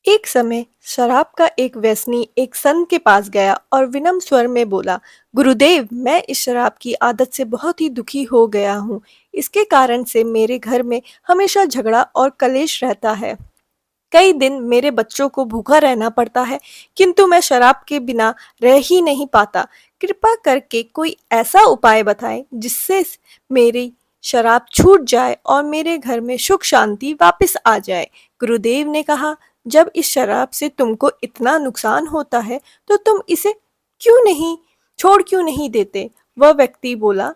एक समय शराब का एक व्यसनी एक संत के पास गया और विनम्र स्वर में बोला, गुरुदेव, मैं इस शराब की आदत से बहुत ही दुखी हो गया हूँ। इसके कारण से मेरे घर में हमेशा झगड़ा और कलेश रहता है। कई दिन मेरे बच्चों को भूखा रहना पड़ता है, किंतु मैं शराब के बिना रह ही नहीं पाता। कृपा करके कोई ऐसा उपाय बताएं जिससे मेरी शराब छूट जाए और मेरे घर में सुख शांति वापस आ जाए। गुरुदेव ने कहा, जब इस शराब से तुमको इतना नुकसान होता है तो तुम इसे क्यों नहीं देते। वह व्यक्ति बोला,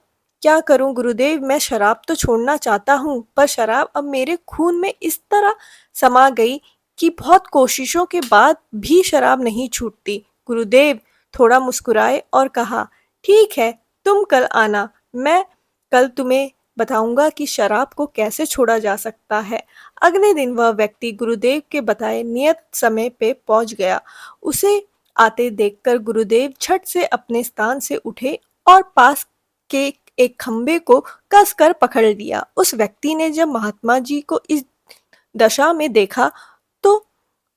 क्या करूं गुरुदेव, मैं शराब तो छोड़ना चाहता हूँ, पर शराब अब मेरे खून में इस तरह समा गई कि बहुत कोशिशों के बाद भी शराब नहीं छूटती। गुरुदेव थोड़ा मुस्कुराए और कहा, ठीक है, तुम कल आना, मैं कल तुम्हें बताऊंगा कि शराब को कैसे छोड़ा जा सकता है। अगले दिन वह व्यक्ति गुरुदेव के बताए नियत समय पे पहुंच गया। उसे आते देखकर गुरुदेव झट से अपने स्थान से उठे और पास के एक खंबे को कसकर पकड़ लिया। उस व्यक्ति ने जब महात्मा जी को इस दशा में देखा तो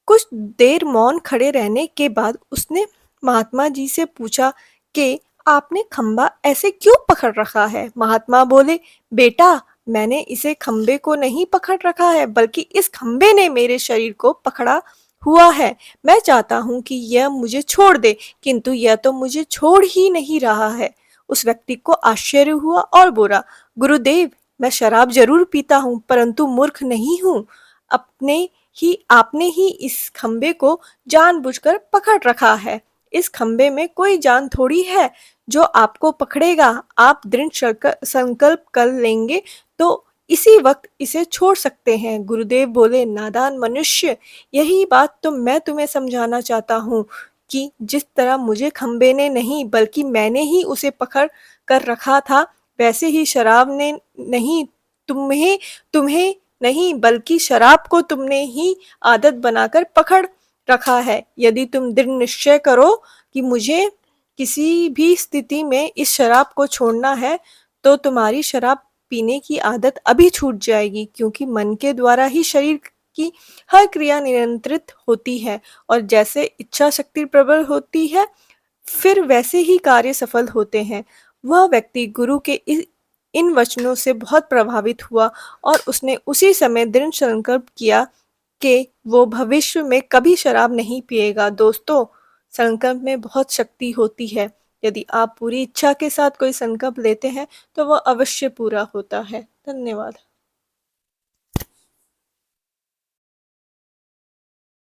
कुछ देर मौन खड़े रहने के बाद उसने महात्मा जी से पूछा कि आपने खंबा ऐसे क्यों पकड़ रखा है। महात्मा बोले, बेटा, मैंने इसे खंबे को नहीं पकड़ रखा है, बल्कि इस खंबे ने मेरे शरीर को पकड़ा हुआ है। मैं चाहता हूँ कि यह मुझे छोड़ दे, किंतु यह तो मुझे छोड़ ही नहीं रहा है। उस व्यक्ति को आश्चर्य हुआ और बोला, गुरुदेव, मैं शराब जरूर पीता हूँ, परंतु मूर्ख नहीं हूँ। अपने आपने ही इस खंबे को जानबूझकर पकड़ रखा है। इस खंबे में कोई जान थोड़ी है जो आपको पकड़ेगा। आप दृढ़ संकल्प कर लेंगे तो इसी वक्त इसे छोड़ सकते हैं। गुरुदेव बोले, नादान मनुष्य, यही बात तो मैं तुम्हें समझाना चाहता हूँ कि जिस तरह मुझे खंबे ने नहीं बल्कि मैंने ही उसे पकड़ कर रखा था, वैसे ही शराब ने नहीं, तुम्हें तुम्हें नहीं बल्कि शराब को तुमने ही आदत बनाकर पकड़ रखा है। यदि तुम दृढ़ निश्चय करो कि मुझे किसी भी स्थिति में इस शराब को छोड़ना है, तो तुम्हारी शराब पीने की आदत अभी छूट जाएगी, क्योंकि मन के द्वारा ही शरीर की हर क्रिया नियंत्रित होती है और जैसे इच्छा शक्ति प्रबल होती है, फिर वैसे ही कार्य सफल होते हैं। वह व्यक्ति गुरु के इन वचनों से बहुत प्रभावित हुआ और उसने उसी समय दृढ़ संकल्प किया कि वो भविष्य में कभी शराब नहीं पिएगा। दोस्तों, संकल्प में बहुत शक्ति होती है। यदि आप पूरी इच्छा के साथ कोई संकल्प लेते हैं तो वह अवश्य पूरा होता है। धन्यवाद।